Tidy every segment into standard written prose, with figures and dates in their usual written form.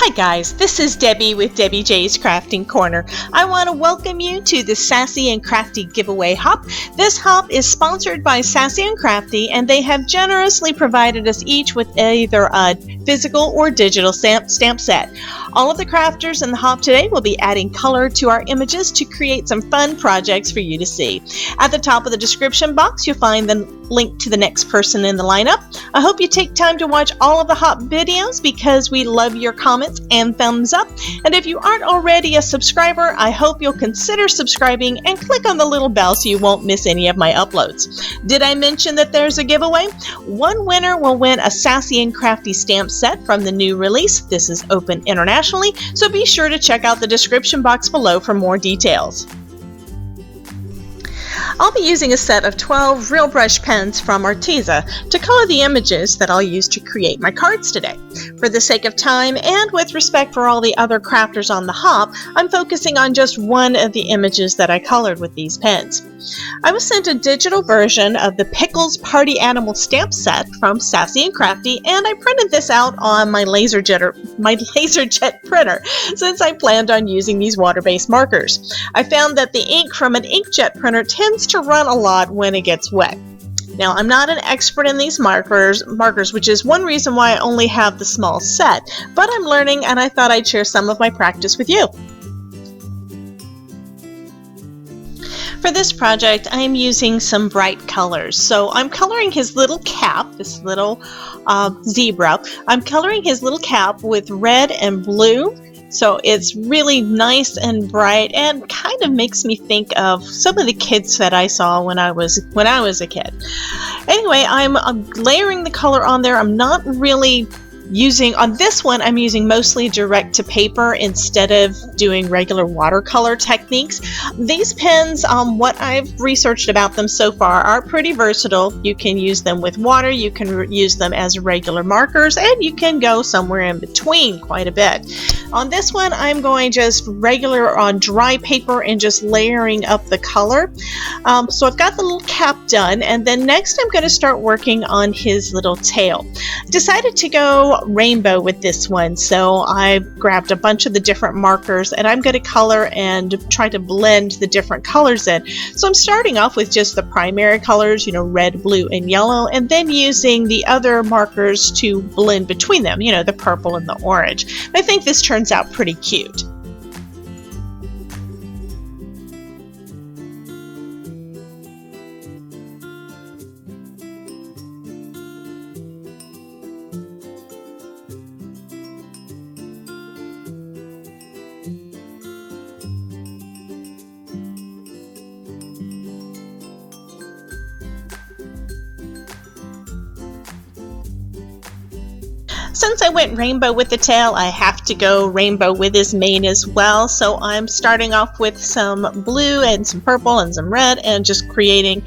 Hi guys, this is Debbie with Debbie J's Crafting Corner. I want to welcome you to the Sassy and Crafty giveaway hop. This hop is sponsored by Sassy and Crafty, and they have generously provided us each with either a physical or digital stamp set. All of the crafters in the hop today will be adding color to our images to create some fun projects for you to see. At the top of the description box, you'll find the link to the next person in the lineup. I hope you take time to watch all of the hop videos because we love your comments and thumbs up. And if you aren't already a subscriber, I hope you'll consider subscribing and click on the little bell so you won't miss any of my uploads. Did I mention that there's a giveaway? One winner will win a Sassy and Crafty stamp set from the new release. This is open internationally, so be sure to check out the description box below for more details. I'll be using a set of 12 real brush pens from Arteza to color the images that I'll use to create my cards today. For the sake of time and with respect for all the other crafters on the hop, I'm focusing on just one of the images that I colored with these pens. I was sent a digital version of the Pickles Party Animal stamp set from Sassy and Crafty, and I printed this out on my LaserJet printer since I planned on using these water-based markers. I found that the ink from an inkjet printer tends to run a lot when it gets wet. Now, I'm not an expert in these markers, which is one reason why I only have the small set, but I'm learning and I thought I'd share some of my practice with you. For this project, I'm using some bright colors. So I'm coloring his little cap, this little zebra. I'm coloring his little cap with red and blue. So it's really nice and bright and kind of makes me think of some of the kids that I saw when I was a kid. Anyway, I'm layering the color on there. I'm not really using, on this one, I'm using mostly direct to paper instead of doing regular watercolor techniques. These pens, what I've researched about them so far, are pretty versatile. You can use them with water, you can use them as regular markers, and you can go somewhere in between quite a bit. On this one, I'm going just regular on dry paper and just layering up the color. So I've got the little cap done, and then next I'm going to start working on his little tail. Decided to go rainbow with this one, so I grabbed a bunch of the different markers and I'm going to color and try to blend the different colors in. So I'm starting off with just the primary colors, red, blue, and yellow, and then using the other markers to blend between them, the purple and the orange. I think this turns out pretty cute. Since I went rainbow with the tail, I have to go rainbow with his mane as well. So I'm starting off with some blue and some purple and some red and just creating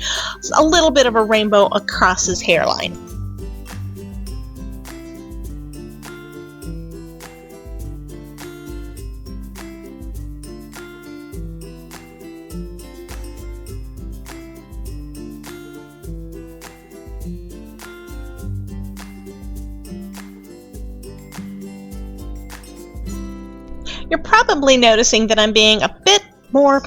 a little bit of a rainbow across his hairline. You're probably noticing that I'm being a bit more,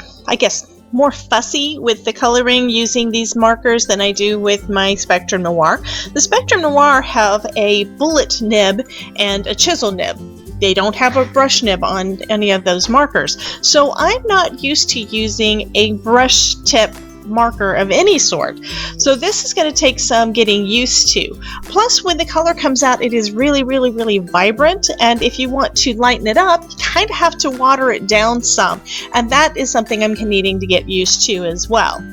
more fussy with the coloring using these markers than I do with my Spectrum Noir. The Spectrum Noir have a bullet nib and a chisel nib. They don't have a brush nib on any of those markers. So I'm not used to using a brush tip marker of any sort. So this is going to take some getting used to. Plus, when the color comes out, it is really, really, really vibrant. And if you want to lighten it up, you kind of have to water it down some. And that is something I'm needing to get used to as well.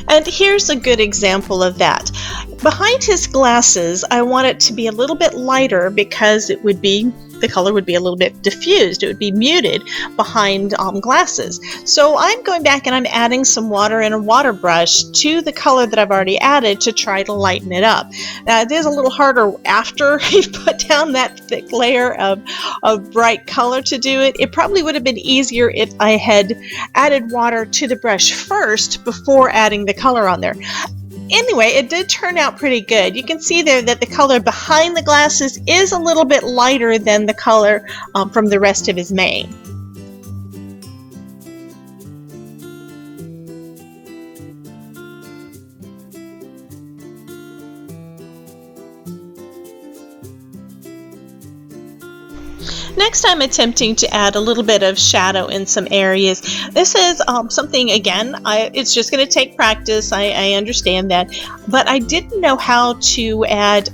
And here's a good example of that. Behind his glasses, I want it to be a little bit lighter because the color would be a little bit diffused. It would be muted behind glasses. So I'm going back and I'm adding some water in a water brush to the color that I've already added to try to lighten it up. Now it is a little harder after you put down that thick layer of bright color to do it. It probably would have been easier if I had added water to the brush first before adding the color on there. Anyway, it did turn out pretty good. You can see there that the color behind the glasses is a little bit lighter than the color from the rest of his mane. Next, I'm attempting to add a little bit of shadow in some areas. This is something, again, it's just going to take practice. I understand that. But I didn't know how to add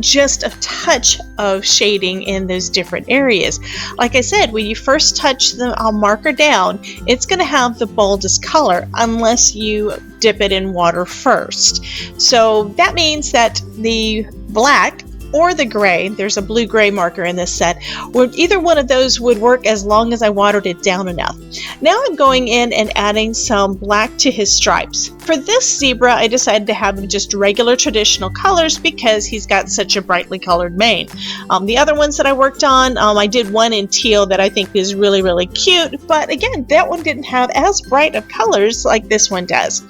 just a touch of shading in those different areas. Like I said, when you first touch the marker down, it's going to have the boldest color unless you dip it in water first. So that means that the black or the gray, there's a blue-gray marker in this set, either one of those would work as long as I watered it down enough. Now I'm going in and adding some black to his stripes. For this zebra, I decided to have just regular traditional colors because he's got such a brightly colored mane. The other ones that I worked on, I did one in teal that I think is really, really cute, but again, that one didn't have as bright of colors like this one does.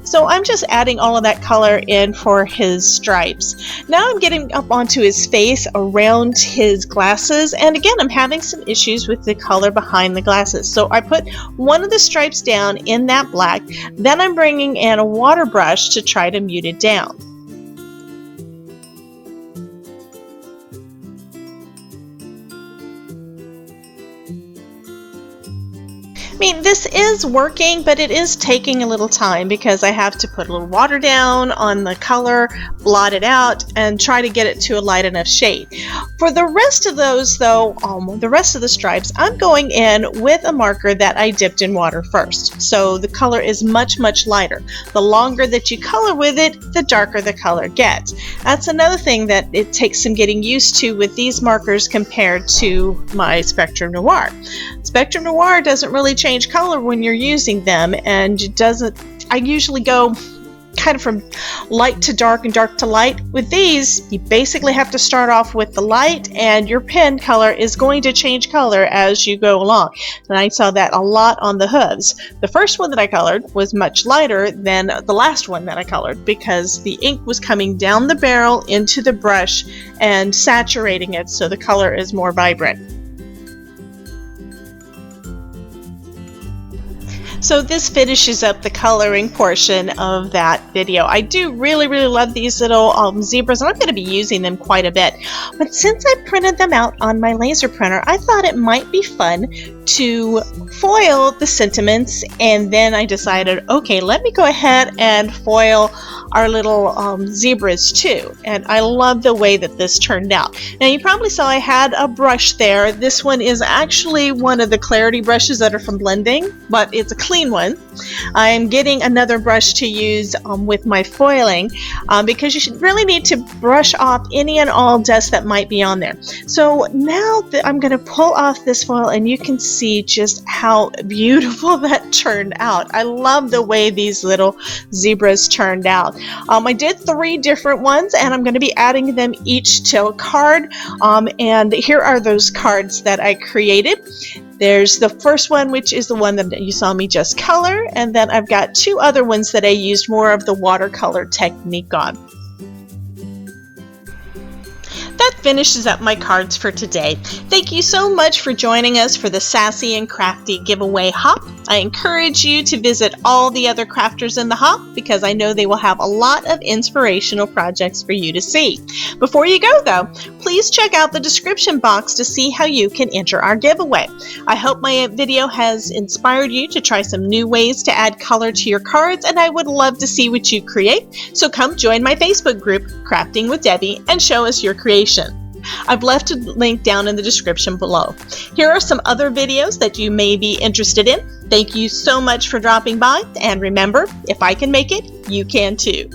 So I'm just adding all of that color in for his stripes. Now I'm getting up onto his face around his glasses, and again I'm having some issues with the color behind the glasses. So I put one of the stripes down in that black, then I'm bringing in a water brush to try to mute it down. I mean, this is working, but it is taking a little time because I have to put a little water down on the color, blot it out, and try to get it to a light enough shade. For the rest of those, though, the rest of the stripes, I'm going in with a marker that I dipped in water first. So the color is much, much lighter. The longer that you color with it, the darker the color gets. That's another thing that it takes some getting used to with these markers compared to my Spectrum Noir. Spectrum Noir doesn't really change color when you're using them, and it doesn't. I usually go kind of from light to dark and dark to light. With these, you basically have to start off with the light, and your pen color is going to change color as you go along. And I saw that a lot on the hooves. The first one that I colored was much lighter than the last one that I colored because the ink was coming down the barrel into the brush and saturating it so the color is more vibrant. So this finishes up the coloring portion of that video. I do really, really love these little zebras, and I'm going to be using them quite a bit. But since I printed them out on my laser printer, I thought it might be fun to foil the sentiments, and then I decided, okay, let me go ahead and foil our little zebras too. And I love the way that this turned out. Now you probably saw I had a brush there. This one is actually one of the clarity brushes that are from blending, but it's a clean one. I'm getting another brush to use with my foiling because you should really need to brush off any and all dust that might be on there. So now that I'm going to pull off this foil, and you can see just how beautiful that turned out. I love the way these little zebras turned out. I did 3 different ones, and I'm going to be adding them each to a card, and here are those cards that I created. There's the first one, which is the one that you saw me just color, and then I've got 2 other ones that I used more of the watercolor technique on. That finishes up my cards for today. Thank you so much for joining us for the Sassy and Crafty giveaway hop. I encourage you to visit all the other crafters in the hop because I know they will have a lot of inspirational projects for you to see. Before you go though, please check out the description box to see how you can enter our giveaway. I hope my video has inspired you to try some new ways to add color to your cards, and I would love to see what you create. So come join my Facebook group, Crafting with Debbie, and show us your creation. I've left a link down in the description below. Here are some other videos that you may be interested in. Thank you so much for dropping by, and remember, if I can make it, you can too.